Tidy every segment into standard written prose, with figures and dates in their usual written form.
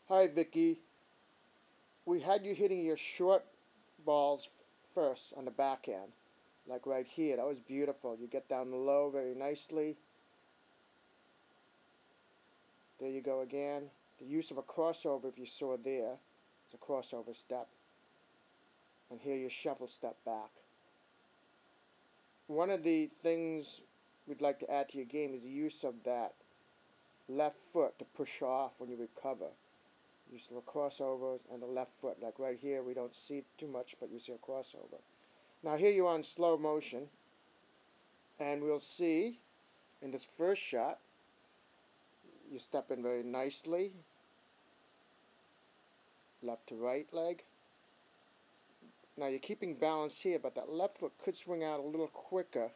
Hi Vicki, we had you hitting your short balls first on the backhand, like right here. That was beautiful. You get down low very nicely. There you go again. The use of a crossover, if you saw there, is a crossover step. And here you shuffle step back. One of the things we'd like to add to your game is the use of that left foot to push off when you recover. Use the crossovers and the left foot. Like right here, we don't see too much, but you see a crossover. Now here you are in slow motion, and we'll see in this first shot, you step in very nicely, left to right leg. Now you're keeping balance here, but that left foot could swing out a little quicker,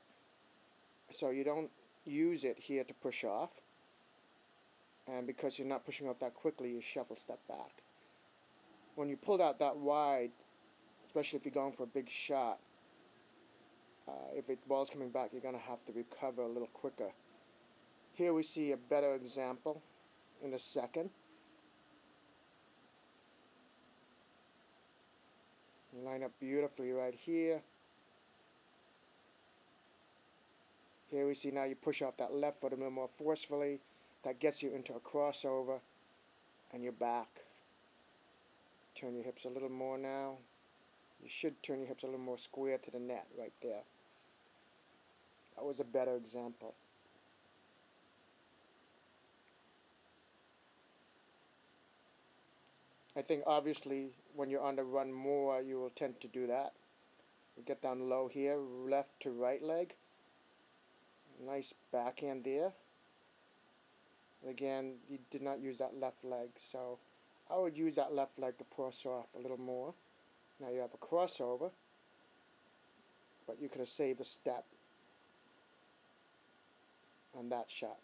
so you don't use it here to push off. And because you're not pushing off that quickly, you shuffle step back. When you pull out that wide, especially if you're going for a big shot, if the ball's coming back, you're going to have to recover a little quicker. Here we see a better example in a second. You line up beautifully right here. Here we see now you push off that left foot a little more forcefully. That gets you into a crossover, and you're back. Turn your hips a little more now. You should turn your hips a little more square to the net right there. That was a better example. I think obviously when you're on the run more, you will tend to do that. You get down low here, left to right leg. Nice backhand there. Again, you did not use that left leg, so I would use that left leg to force off a little more. Now you have a crossover, but you could have saved a step on that shot.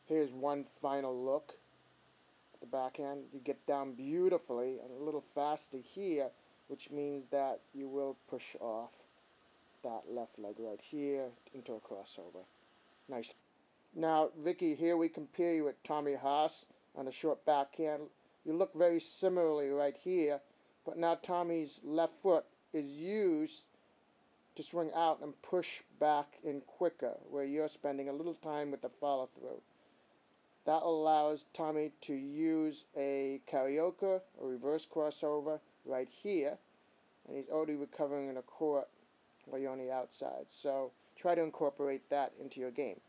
Here's one final look at the backhand. You get down beautifully and a little faster here, which means that you will push off that left leg right here into a crossover. Nice. Now, Vicki, here we compare you with Tommy Haas on the short backhand. You look very similarly right here, but now Tommy's left foot is used to swing out and push back in quicker, where you're spending a little time with the follow-through. That allows Tommy to use a karaoke, a reverse crossover, right here, and he's already recovering in a court while you're on the outside. So try to incorporate that into your game.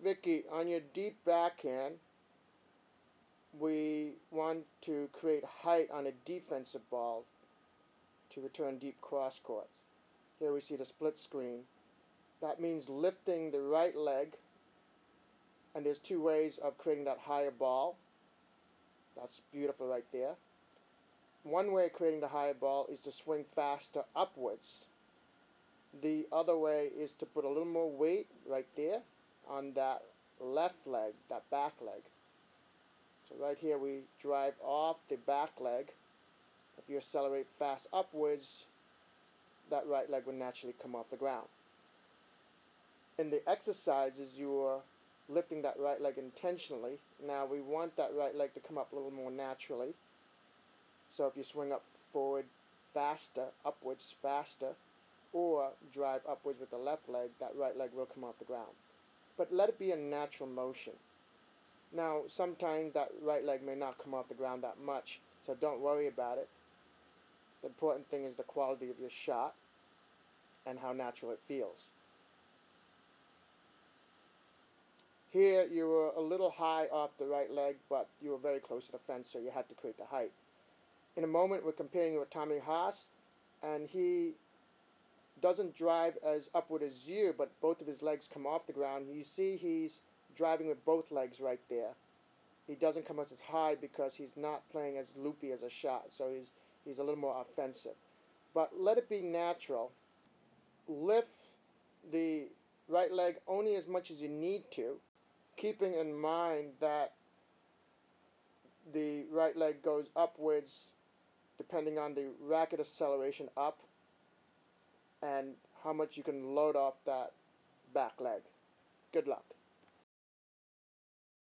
Vicki, on your deep backhand, we want to create height on a defensive ball to return deep cross courts. Here we see the split screen. That means lifting the right leg, and there's two ways of creating that higher ball. That's beautiful right there. One way of creating the higher ball is to swing faster upwards. The other way is to put a little more weight right there on that left leg, that back leg. So right here we drive off the back leg. If you accelerate fast upwards, that right leg will naturally come off the ground. In the exercises, you are lifting that right leg intentionally. Now we want that right leg to come up a little more naturally. So if you swing up forward faster, upwards faster, or drive upwards with the left leg, that right leg will come off the ground. But let it be a natural motion. Now, sometimes that right leg may not come off the ground that much, so don't worry about it. The important thing is the quality of your shot and how natural it feels. Here, you were a little high off the right leg, but you were very close to the fence, so you had to create the height. In a moment, we're comparing you with Tommy Haas, and he doesn't drive as upward as you, but both of his legs come off the ground. You see he's driving with both legs right there. He doesn't come up as high because he's not playing as loopy as a shot, so he's a little more offensive. But let it be natural. Lift the right leg only as much as you need to, keeping in mind that the right leg goes upwards depending on the racket acceleration up and how much you can load off that back leg. Good luck.